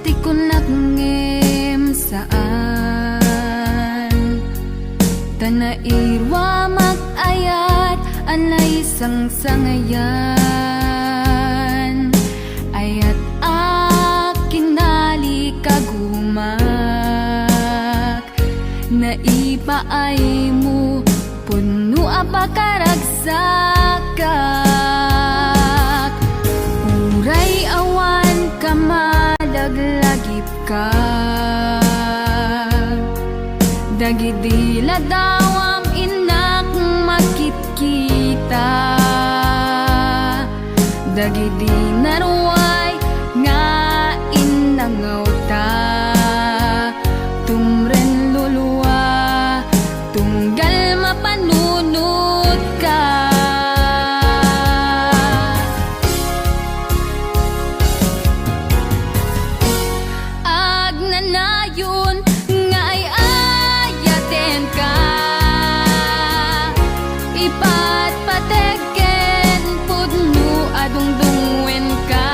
ti ko nakngem saan tanairwa magayat anay sangsangayan ayat akinali kagumak naipaay mo puno apakaragsakat uray awan ka malaglagip ka dagidila dawam inak makit-kita dagidi naruay nga inangaw ta tumren luluwa tunggal mapanunod ka agnanayon nga ay ayaten ka ipatpategen pudno adungdungwen ka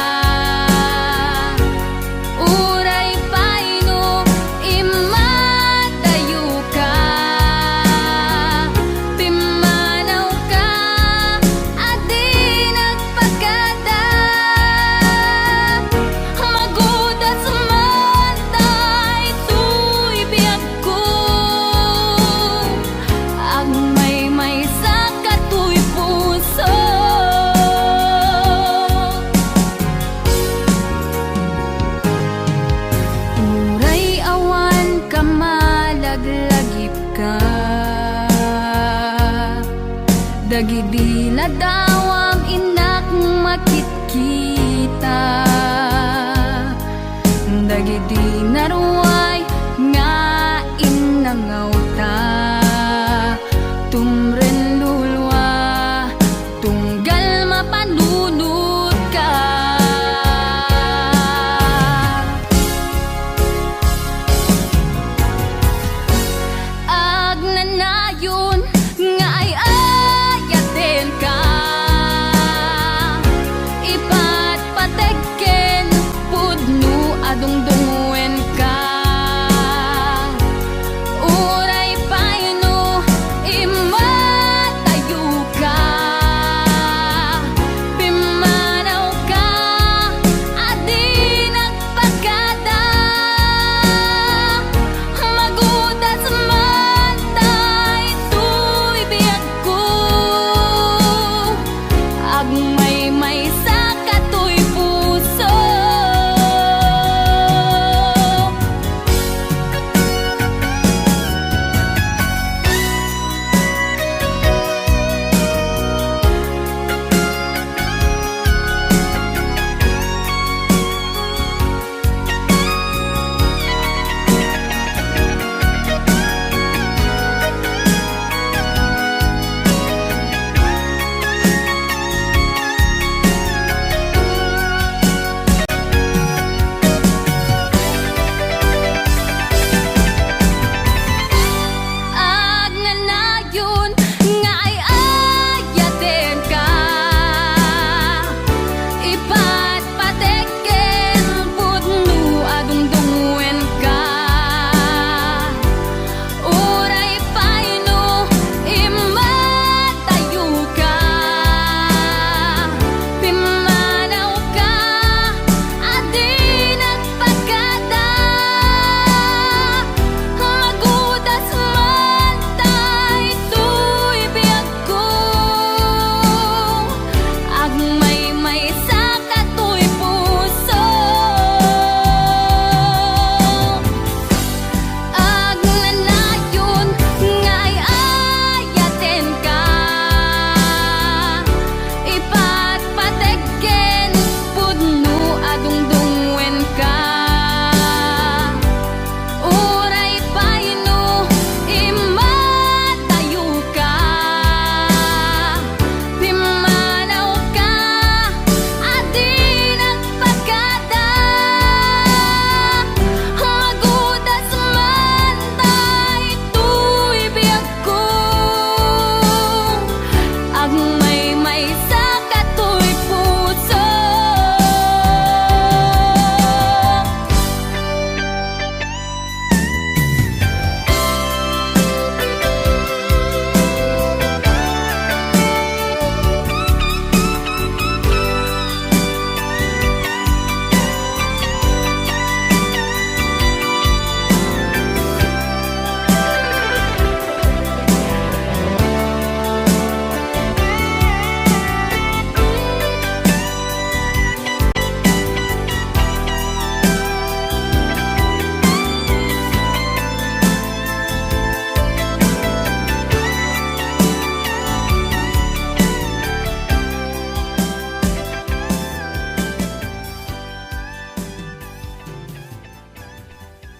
uray paino imatayo ka pimanaw ka adi nagpagada magudas man tay tuy biyag ko agmay sa katuy puso uray awan ka malaglagip ka dagidi na dawam inak makit-kita dagidi naruay nga inangaw ta tumren lulwa tunggal mapanunod ka agnanayon nga ay ayaten ka ipatpategen pudno adungdungwen ka uray paino imatayo ka pimanaw ka adi nagpagada magudas man tay tuy biyag ko agmay sa katuy puso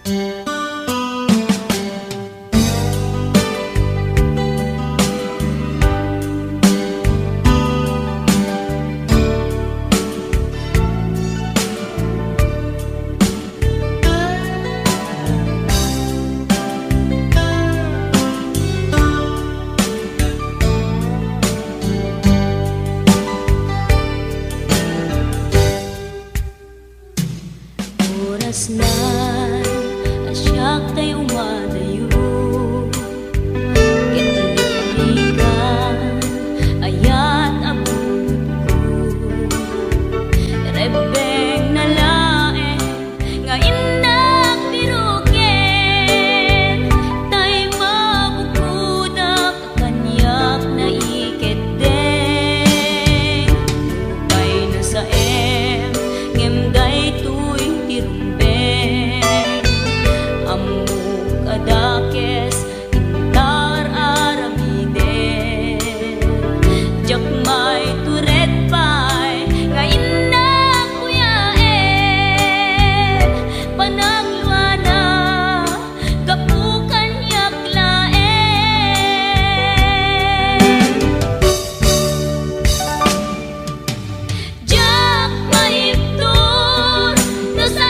Oras na asyak tayo madayo, kitlikan ayat abot ko, rebeng na lae nga inak birugen, tay mabukudak kanyak na iketeng, lupay na sa ngemday tuy amuk adakes intar aramide jakmay turet pay nga inak kuyaen panagluana kapukan yaklaen jakmay tur no sa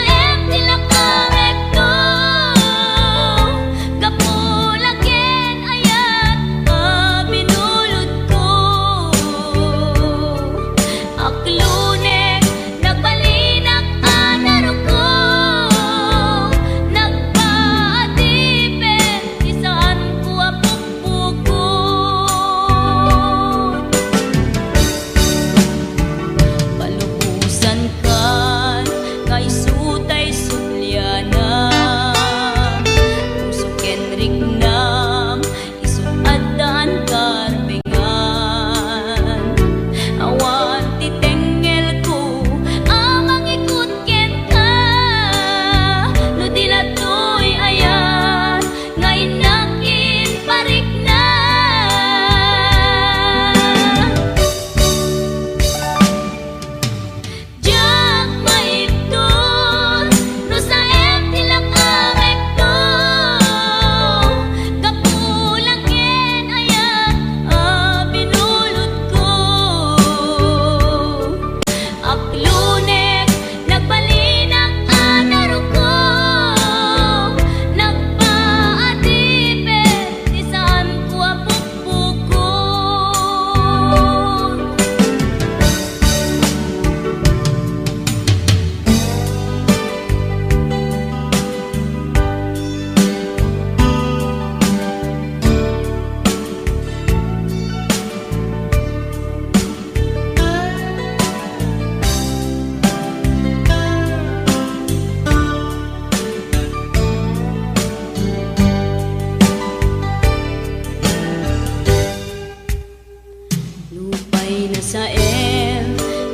sa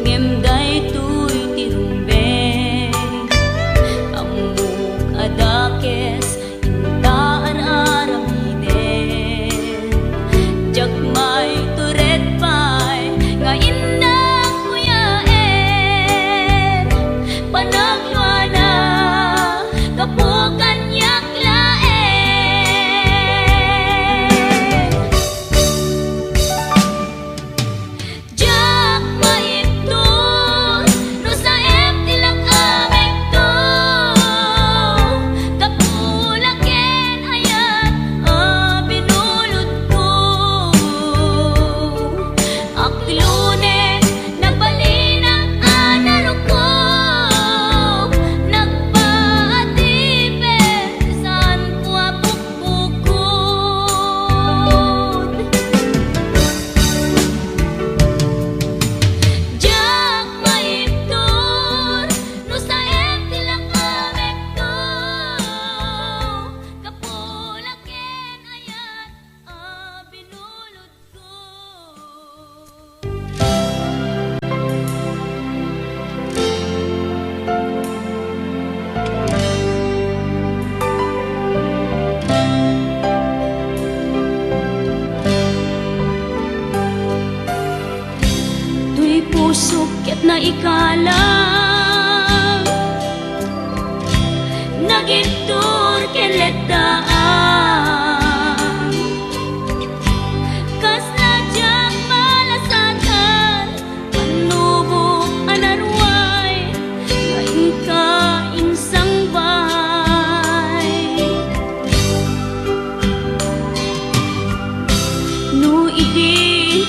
ngemday tuy tirumbeng amuk adakes intaan aramiden jakmay turet pay nga inak kuyaen panagluana kapukan yaklaen pusukit na ikalang nagito ken letdaan kas najak malasatan panubo anarway ngayon ka insang bahay no idi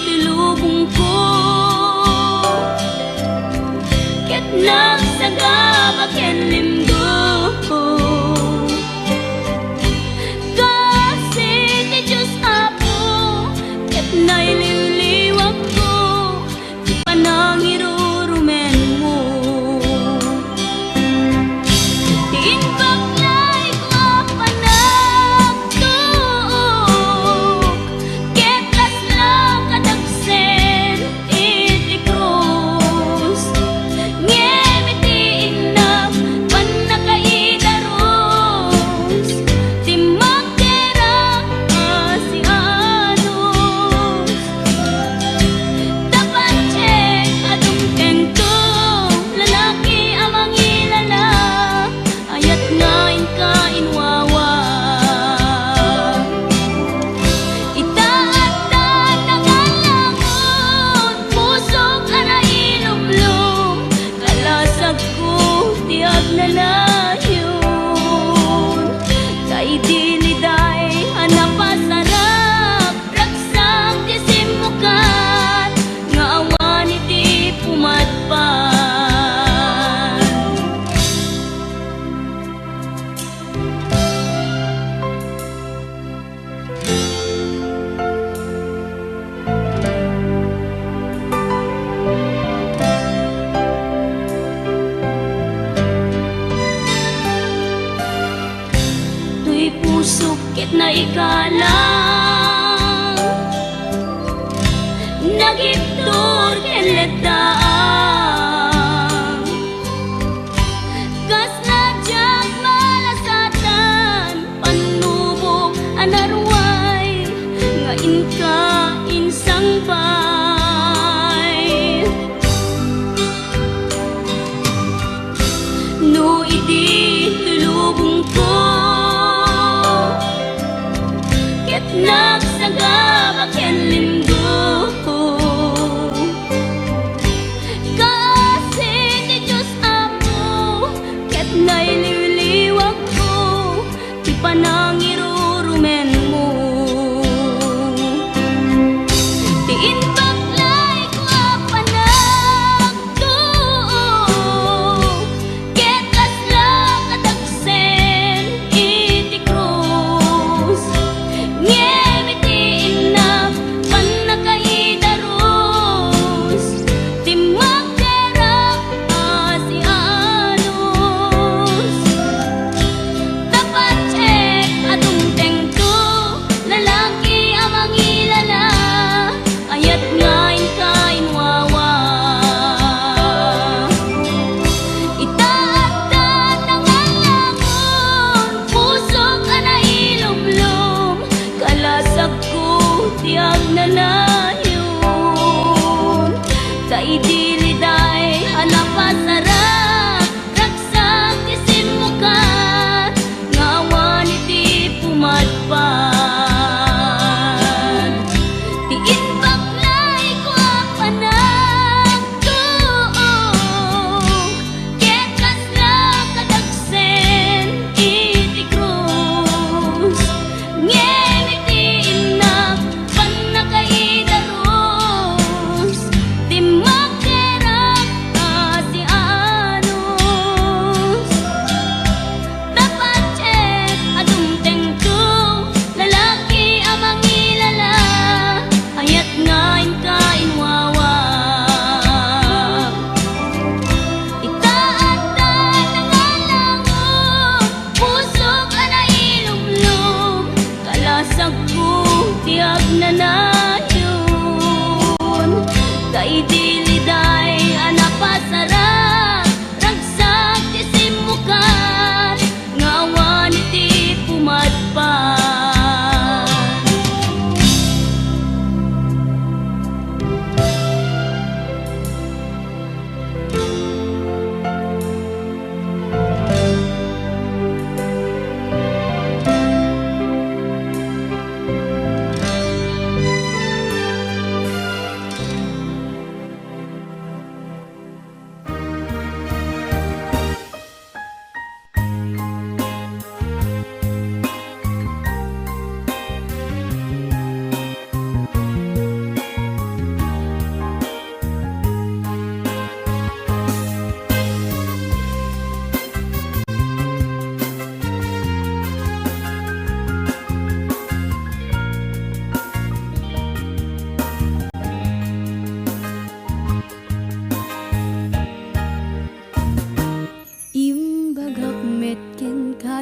tilubong ko ket nagsagaba ken limgo kasi ti Diyos Apo ket naililiwag ko ti panangirurumen mo tiin baklay ko panagtuok ket laslang kadagsen iti krus ngemi inam panakaidaros ti magdera si anos dapat check adung kengkong lalaki amang ilala ayat ngain ka inwawa itaat na nangalangon pusok ana ilumlum kalasag ko ti agnanayon kay diliday hanapasarap ragsak ti simukan nga awan iti pumatpan tuy pusok ket na ikalang nagiptor ken letdaan kas najak malasatan panubo anarway ngayon ka insang bay no idi tulubong ko ket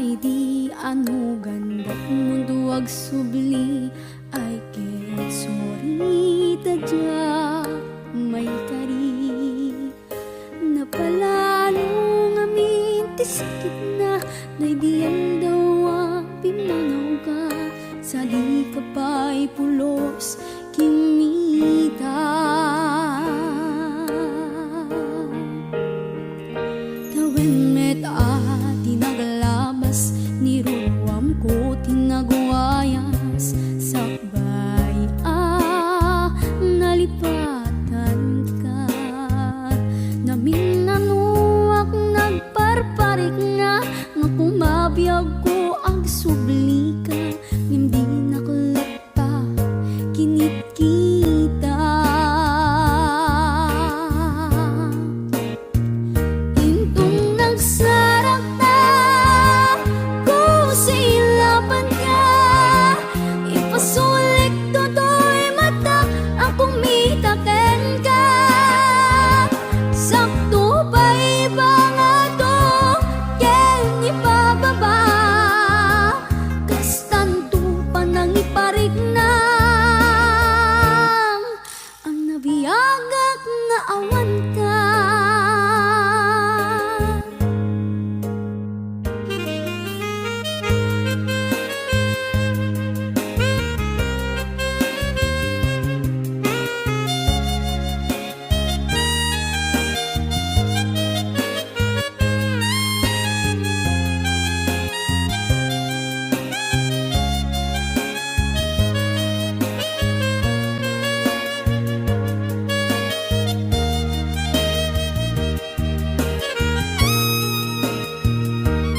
di ano ganda't mundo ag subli ay ket sorry tadya may kari napalalo ngamin ti sakit na naidiyan daw pimanaw ka sa di ka pa'y pulos kimita tawin met tinaglabas ni ruwam ko tinagwayas sakbay nalipatan ka namin nanuak nagparparik nga nga kumabiyag ko ang subli ka hindi nakulat pa kinit kita intong nagsarap na ko sa ilaban ka ipasulik toto'y mata ang kumitaken ka sakto pa iba nga to ken ipababa kastanto pa nang iparig na ang nabiyagak nga awan ka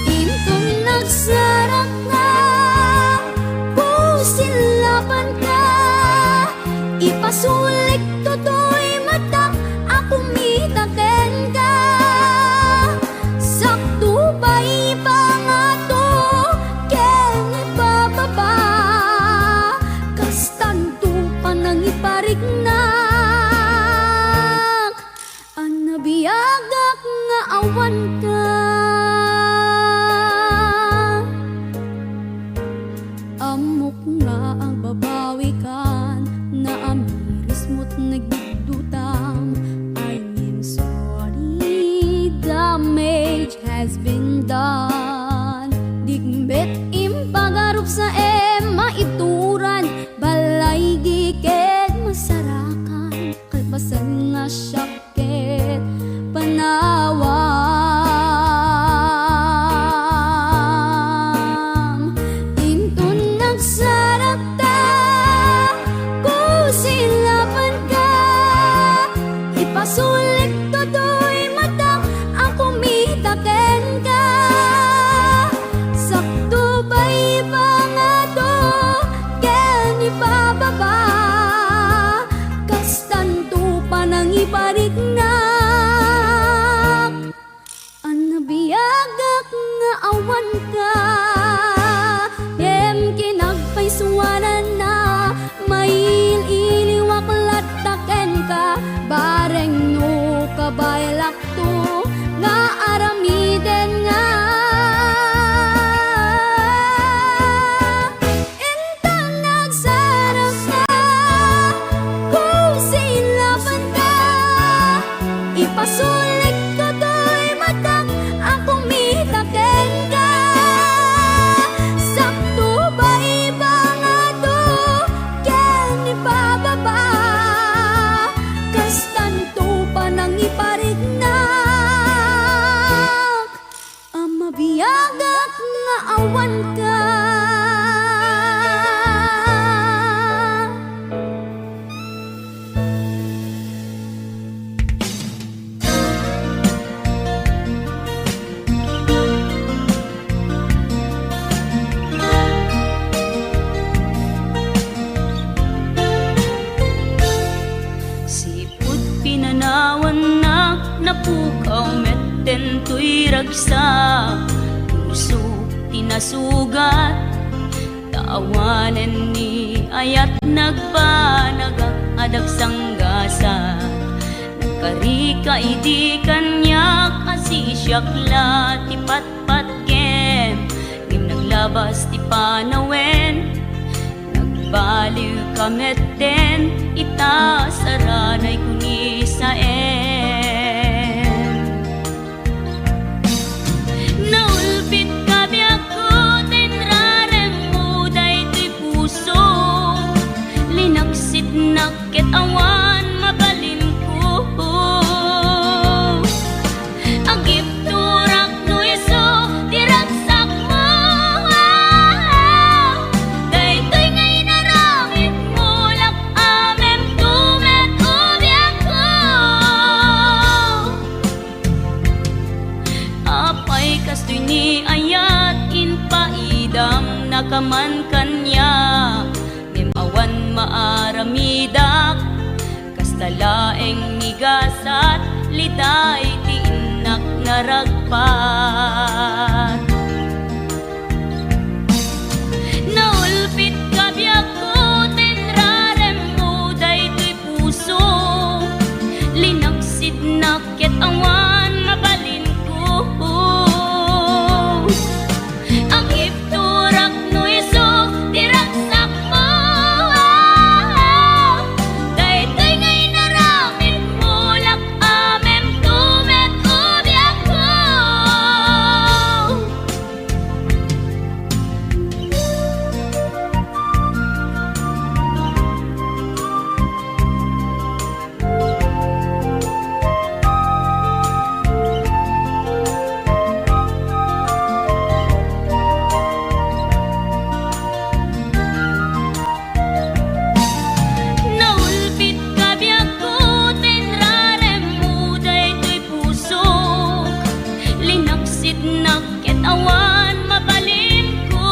intong nagsarap na pusilaban ka ipasulik toto'y mata ako mitaken ka sakto pa iba nga to ken ipababa kastanto pa nang iparig na ang nabiyagak nga awan ka amok nga ang babawi kan na amiris mo't nagdudutang I'm sorry damage has been done digmet impagarup sa maituran balay giked masarakan kalpasan nga syakit panawam intun nagsarap ta ko silaban ka ipasulik toto'y mata ang kumitaken ka sakto ba iba nga to ken ipababa kastanto pa nang iparig na ang nabiyagak nga awan ka em kinagpaisuanan na mail iliwaklat taken ka bareng no kabaylak to nga aramiden nga intang nagsarap na ko silaban ka ipasulik toto'y mata ang kumitaken ka sakto ba iba nga to ken ipababa kastanto pa nang iparig na ang mabiyagak nga awan ka sipud pinanawan na napukaw metten tuy ragsa puso tinasugat taawanen ni ayat nagpanagak adag sanggasa nakarika idi kanyak asisyak la tipatpat kem labas ti panawen, nagbaliw kameten, ita saranay kuni saen. Naulpit kabiyak ko, tinrarem mo daytoy puso, linaksit nakit awan mabalin ko. Agip turak no iso, diragsak mo. Daytoy ngay naramit mo, lak amem tumet ubiyak ko. Apay kastoy ni ayat, inpaidam nakaman kanya, awan maaramidak, kastalaeng nigasat, liday ti inak naragpat. Naulpit kabiyak ko, tinrarem mo daytoy puso, linaksid nakit awan mabalin ko. Agip turak no iso, diragsak mo. Daytoy ngay naramit mo, lak amem tumet ubiyak ko. Naulpit kabiyak ko, tinrarem mo daytoy puso, linaksit nakit awan mabalin ko.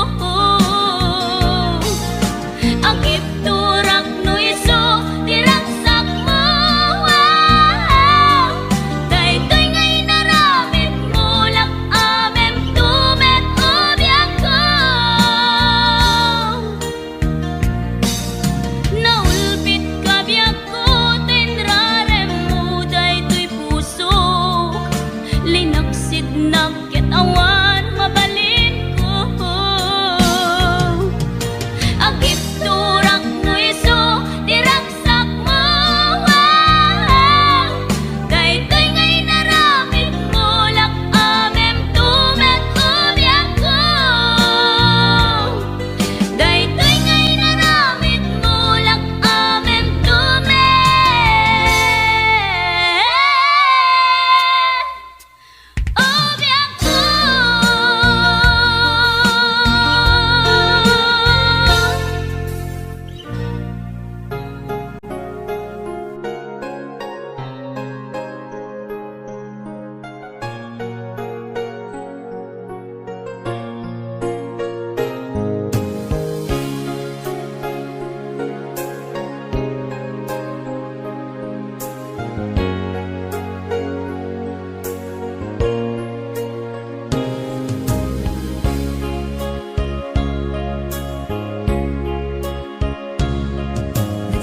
Agip turak no iso, diragsak mo. Daytoy ngay naramit mo, lak amem tumet ubiyak ko. Naulpit kabiyak ko, tinrarem mo daytoy puso, linaksid nakit awan mabalin ko. Agip turak no iso, diragsak mo. Daytoy ngay naramit mo, lak amem tumet ubiyak ko. Daytoy ngay naramit mo, lak amem tumet ubiyak ko.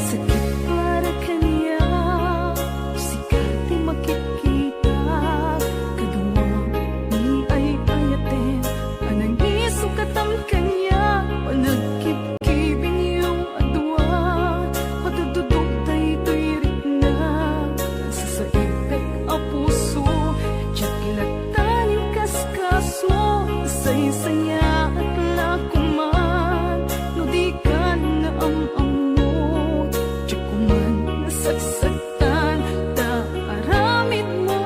Sakit para kanya, sikat di makikita, kadua ni ay ayaten, anang isukatam kanya, panagkip-kibing yung adwa, patududog daytoy ritna, sa saipek a puso, tsaklatan yung kaskaso, say-saya at lakuman, no di ka na am-amo, tsakuman nasagsaktan, taaramid mo.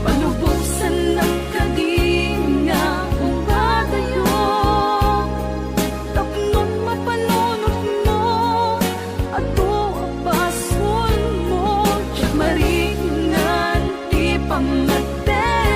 Palubusan ng kadinga, umadayo, tapnon mapanunot mo, ato abason mo, tsak maringan, di pangate.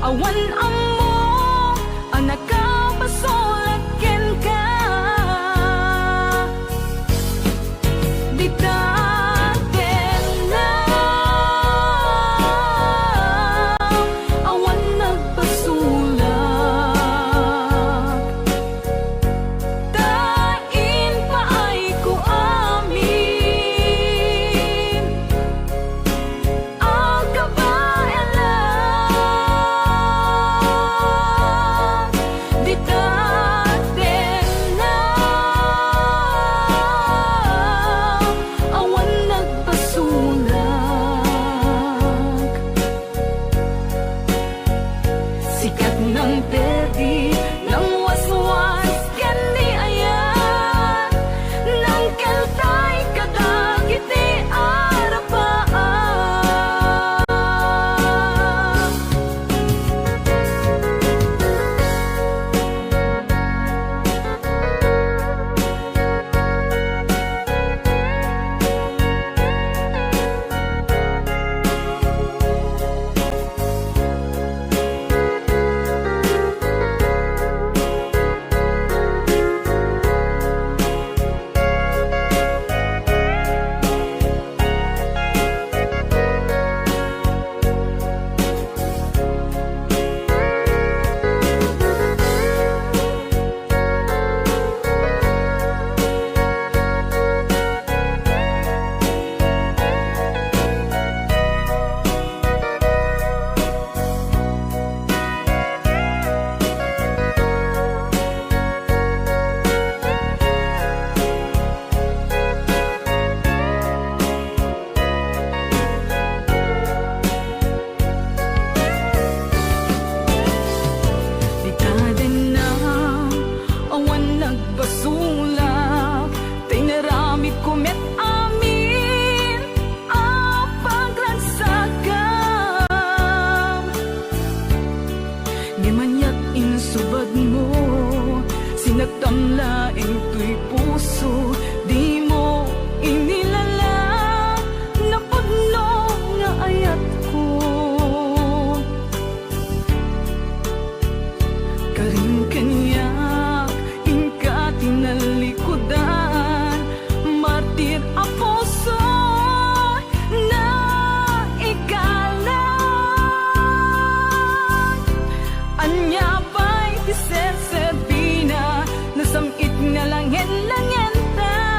awan amo ang nakapasulakin ka. Di daten na awan nagpasulak. Tain pa ay ko amin ang kabaelan. Di daten na awan nagpasulak. Sikat ng perdi ng waswas kani ayan ng kaltay kadagiti arapaan. Di daten na awan nagpasulak. Tay naramid ko met amin ang pagransakam. Di manyak insubad mo sinagtamlaing tuy puso. Di mo inilala na pagno nga ayat ko. Karing kanyak ingka tinalikudan. Martir a puso na ikalan. Anya ba'y tiser Sabina nasamit nga langen-langen ta.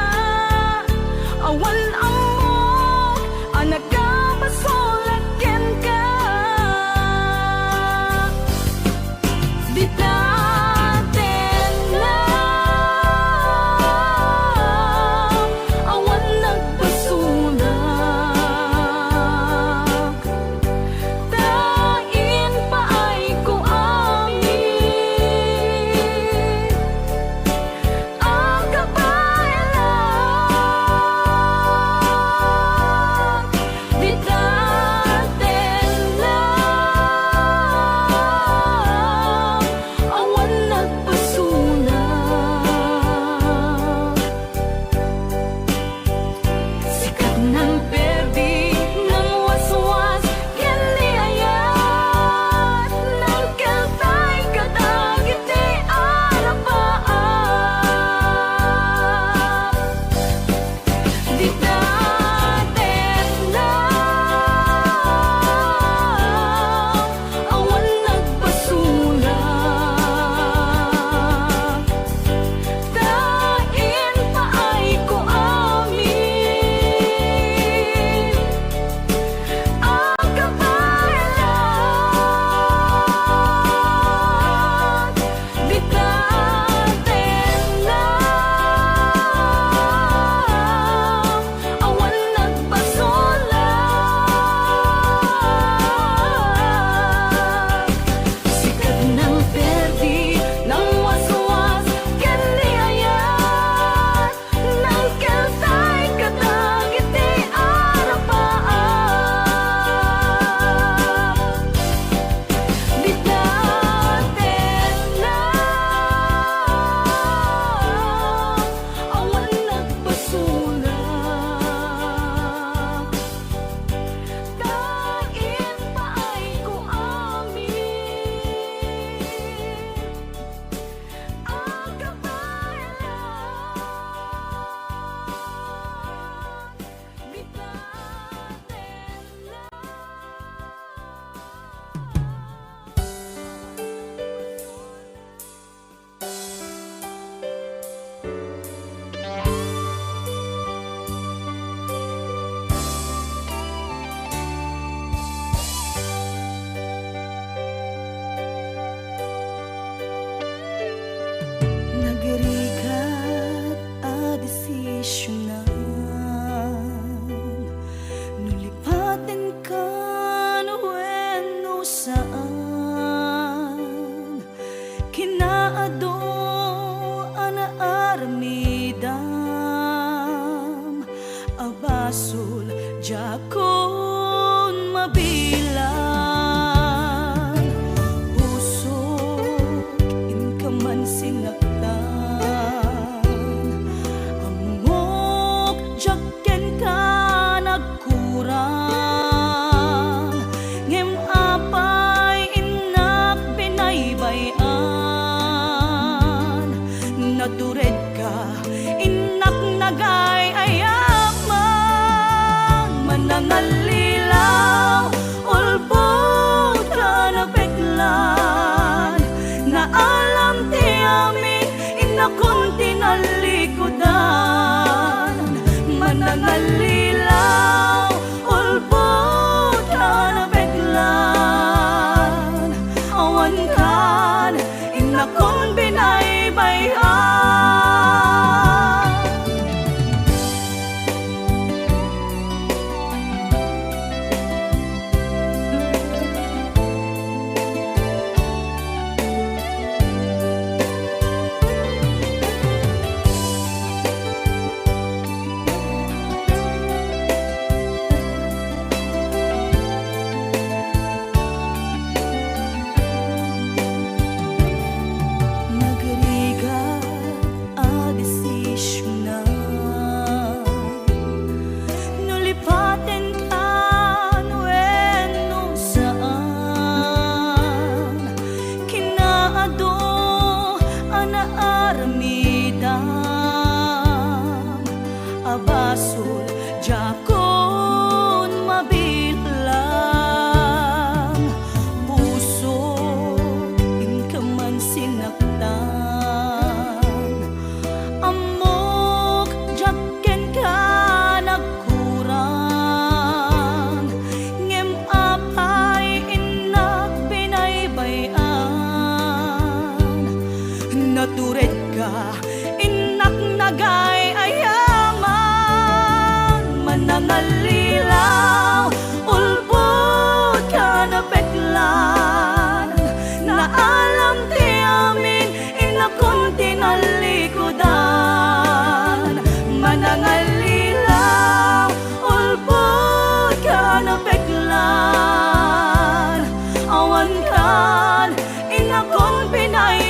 pinaybayan. Nagrigat a desisyon na nulipaten ka wenno saan kinaado anaaramidam abasol jakon mabilang puso in ka man sinaktan amok jakken ka nagkurang ngem apay inak pinaybayan natured ka inak nagay ayaman manangalilaw ulbod ka na beklan na alam ti amin inakon tinalikodan manangalilaw ulbod ka na beklan awan kan inakon pinay